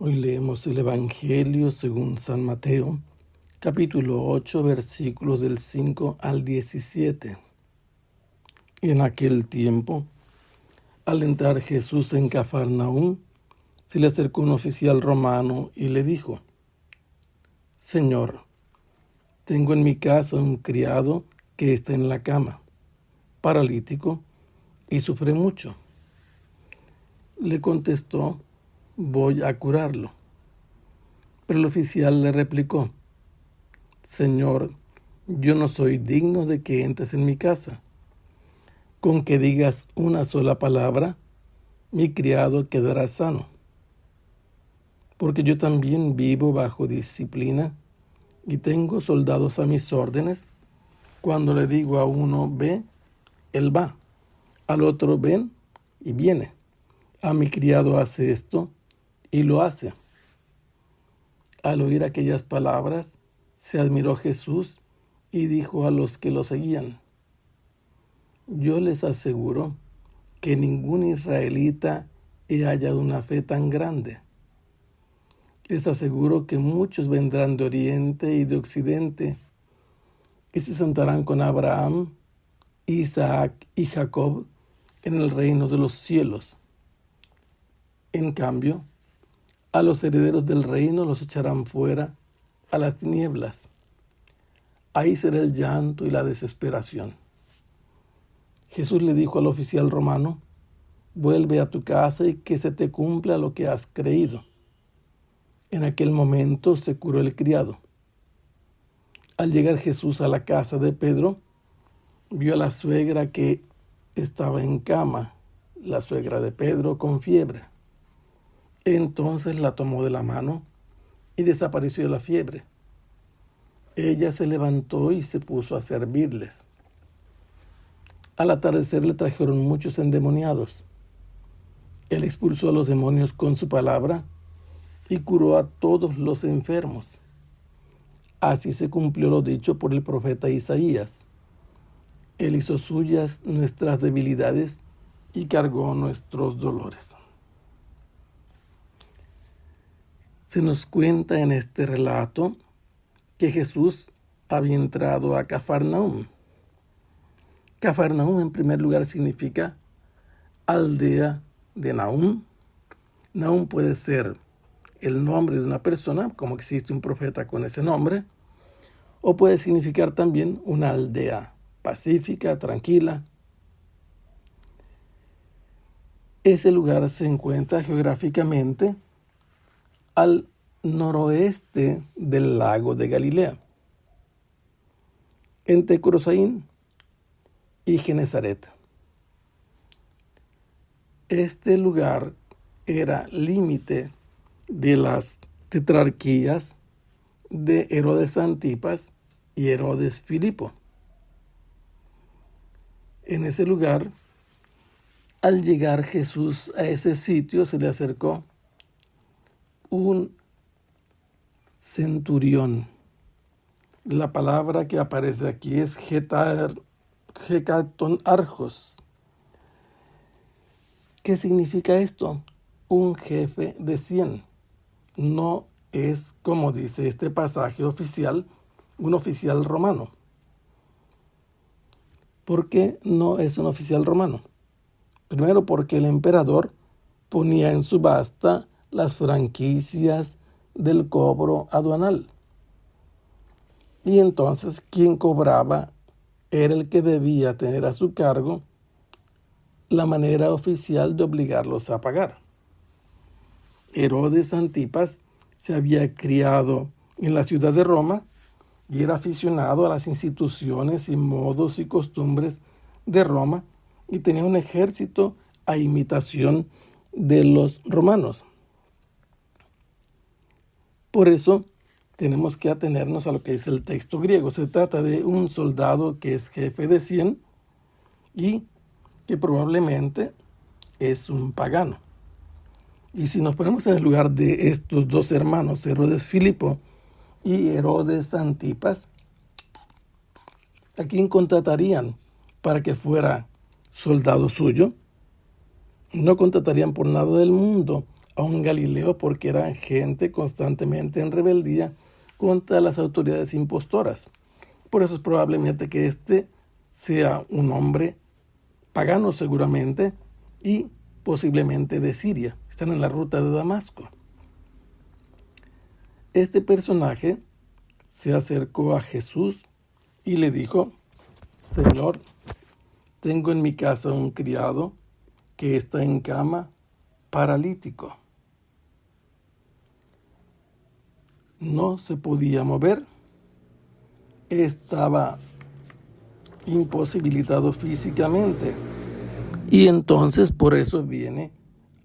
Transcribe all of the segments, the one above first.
Hoy leemos el Evangelio según San Mateo, capítulo 8, versículos del 5 al 17. En aquel tiempo, al entrar Jesús en Cafarnaúm, se le acercó un oficial romano y le dijo: Señor, tengo en mi casa un criado que está en la cama, paralítico, y sufre mucho. Le contestó: voy a curarlo. Pero el oficial le replicó: Señor, yo no soy digno de que entres en mi casa. Con que digas una sola palabra, mi criado quedará sano. Porque yo también vivo bajo disciplina y tengo soldados a mis órdenes. Cuando le digo a uno ve, él va; al otro ven, y viene; a mi criado hace esto, y lo hace. Al oír aquellas palabras, se admiró Jesús y dijo a los que lo seguían: Yo les aseguro que ningún israelita he hallado una fe tan grande. Les aseguro que muchos vendrán de oriente y de occidente y se sentarán con Abraham, Isaac y Jacob en el reino de los cielos. En cambio, a los herederos del reino los echarán fuera a las tinieblas. Ahí será el llanto y la desesperación. Jesús le dijo al oficial romano: vuelve a tu casa y que se te cumpla lo que has creído. En aquel momento se curó el criado. Al llegar Jesús a la casa de Pedro, vio a la suegra que estaba en cama, la suegra de Pedro, con fiebre. Entonces la tomó de la mano y desapareció la fiebre. Ella se levantó y se puso a servirles. Al atardecer le trajeron muchos endemoniados. Él expulsó a los demonios con su palabra y curó a todos los enfermos. Así se cumplió lo dicho por el profeta Isaías: Él hizo suyas nuestras debilidades y cargó nuestros dolores. Se nos cuenta en este relato que Jesús había entrado a Cafarnaúm. Cafarnaúm, en primer lugar, significa aldea de Nahum. Nahum puede ser el nombre de una persona, como existe un profeta con ese nombre, o puede significar también una aldea pacífica, tranquila. Ese lugar se encuentra geográficamente al noroeste del lago de Galilea, entre Corosaín y Genezaret. Este lugar era límite de las tetrarquías de Herodes Antipas y Herodes Filipo. En ese lugar, al llegar Jesús a ese sitio, se le acercó un centurión. La palabra que aparece aquí es Hekaton Arjos. ¿Qué significa esto? Un jefe de 100. No es, como dice este pasaje oficial, un oficial romano. ¿Por qué no es un oficial romano? Primero, porque el emperador ponía en subasta las franquicias del cobro aduanal. Y entonces quien cobraba era el que debía tener a su cargo la manera oficial de obligarlos a pagar. Herodes Antipas se había criado en la ciudad de Roma y era aficionado a las instituciones y modos y costumbres de Roma y tenía un ejército a imitación de los romanos. Por eso tenemos que atenernos a lo que dice el texto griego. Se trata de un soldado que es jefe de 100 y que probablemente es un pagano. Y si nos ponemos en el lugar de estos dos hermanos, Herodes Filipo y Herodes Antipas, ¿a quién contratarían para que fuera soldado suyo? No contratarían por nada del mundo a un Galileo porque eran gente constantemente en rebeldía contra las autoridades impostoras. Por eso es probablemente que este sea un hombre pagano seguramente y posiblemente de Siria. Están en la ruta de Damasco. Este personaje se acercó a Jesús y le dijo: Señor, tengo en mi casa un criado que está en cama, paralítico. No se podía mover, estaba imposibilitado físicamente. Y entonces por eso viene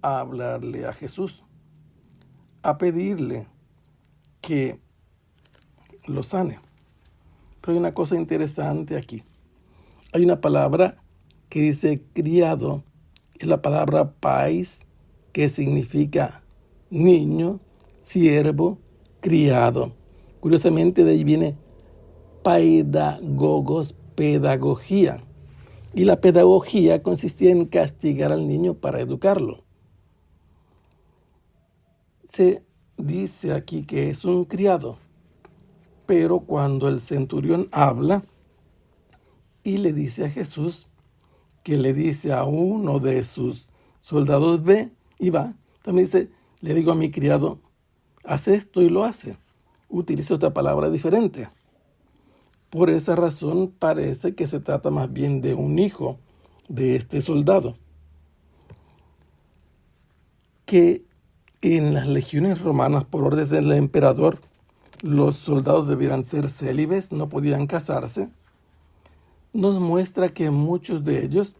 a hablarle a Jesús, a pedirle que lo sane. Pero hay una cosa interesante aquí. Hay una palabra que dice criado, es la palabra pais, que significa niño, siervo, criado. Curiosamente de ahí viene paidagogos, pedagogía. Y la pedagogía consistía en castigar al niño para educarlo. Se dice aquí que es un criado, pero cuando el centurión habla y le dice a Jesús que le dice a uno de sus soldados, ve y va, también dice, le digo a mi criado, haz esto y lo hace. Utiliza otra palabra diferente. Por esa razón parece que se trata más bien de un hijo de este soldado. Que en las legiones romanas, por orden del emperador, los soldados debieran ser célibes, no podían casarse, nos muestra que muchos de ellos,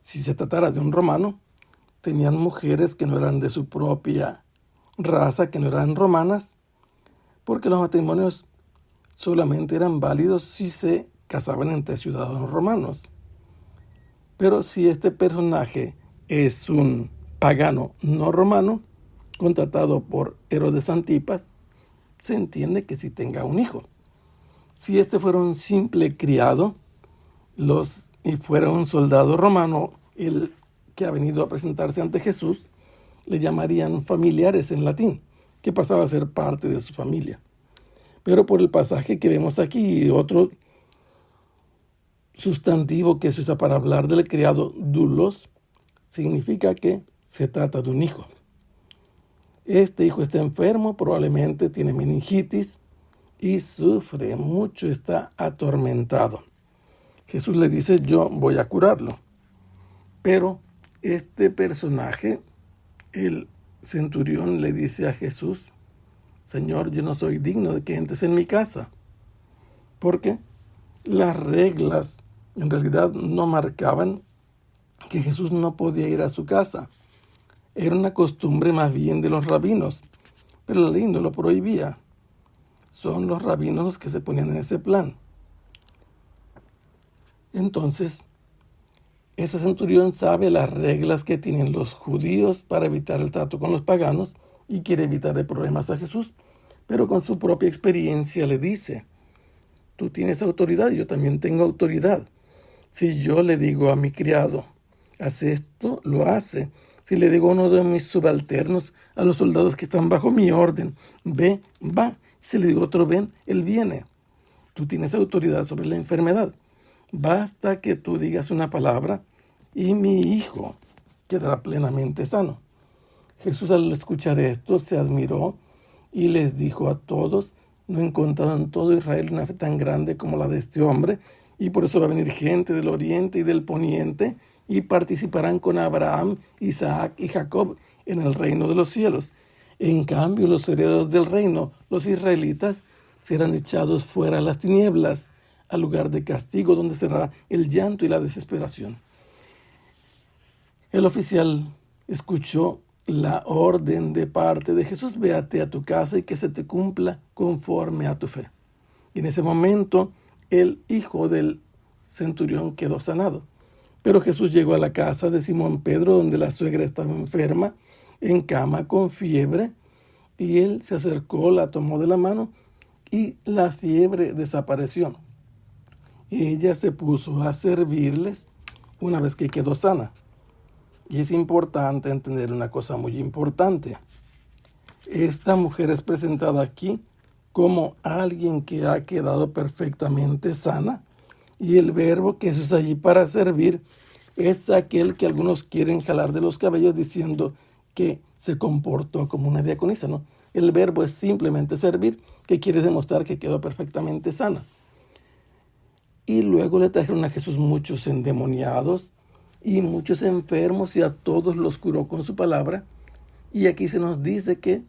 si se tratara de un romano, tenían mujeres que no eran de su propia raza, que no eran romanas, porque los matrimonios solamente eran válidos si se casaban entre ciudadanos romanos. Pero si este personaje es un pagano no romano, contratado por Herodes Antipas, se entiende que si tenga un hijo. Si este fuera un simple criado y fuera un soldado romano, el que ha venido a presentarse ante Jesús, le llamarían familiares en latín, que pasaba a ser parte de su familia. Pero por el pasaje que vemos aquí, otro sustantivo que se usa para hablar del criado, doulos, significa que se trata de un hijo. Este hijo está enfermo, probablemente tiene meningitis y sufre mucho, está atormentado. Jesús le dice, yo voy a curarlo. Pero este personaje, el centurión, le dice a Jesús, Señor, yo no soy digno de que entres en mi casa. Porque las reglas en realidad no marcaban que Jesús no podía ir a su casa. Era una costumbre más bien de los rabinos, pero la ley no lo prohibía. Son los rabinos los que se ponían en ese plan. Entonces, ese centurión sabe las reglas que tienen los judíos para evitar el trato con los paganos y quiere evitarle problemas a Jesús, pero con su propia experiencia le dice, tú tienes autoridad, yo también tengo autoridad. Si yo le digo a mi criado, haz esto, lo hace. Si le digo a uno de mis subalternos, a los soldados que están bajo mi orden, ve, va. Si le digo a otro, ven, él viene. Tú tienes autoridad sobre la enfermedad. Basta que tú digas una palabra y mi hijo quedará plenamente sano. Jesús al escuchar esto se admiró y les dijo a todos, no he encontrado en todo Israel una fe tan grande como la de este hombre, y por eso va a venir gente del oriente y del poniente y participarán con Abraham, Isaac y Jacob en el reino de los cielos. En cambio, los herederos del reino, los israelitas, serán echados fuera a las tinieblas, al lugar de castigo donde será el llanto y la desesperación. El oficial escuchó la orden de parte de Jesús, véate a tu casa y que se te cumpla conforme a tu fe. Y en ese momento el hijo del centurión quedó sanado. Pero Jesús llegó a la casa de Simón Pedro, donde la suegra estaba enferma, en cama, con fiebre, y él se acercó, la tomó de la mano y la fiebre desapareció. Ella se puso a servirles una vez que quedó sana. Y es importante entender una cosa muy importante. Esta mujer es presentada aquí como alguien que ha quedado perfectamente sana, y el verbo que se usa allí para servir es aquel que algunos quieren jalar de los cabellos diciendo que se comportó como una diaconisa, ¿no? El verbo es simplemente servir, que quiere demostrar que quedó perfectamente sana. Y luego le trajeron a Jesús muchos endemoniados y muchos enfermos, y a todos los curó con su palabra. Y aquí se nos dice que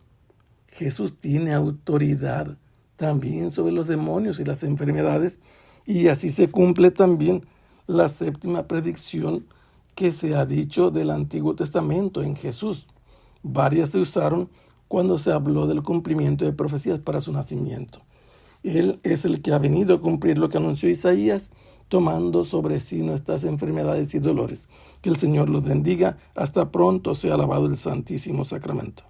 Jesús tiene autoridad también sobre los demonios y las enfermedades, y así se cumple también la séptima predicción que se ha dicho del Antiguo Testamento en Jesús. Varias se usaron cuando se habló del cumplimiento de profecías para su nacimiento. Él es el que ha venido a cumplir lo que anunció Isaías, tomando sobre sí nuestras enfermedades y dolores. Que el Señor los bendiga. Hasta pronto. Sea alabado el Santísimo Sacramento.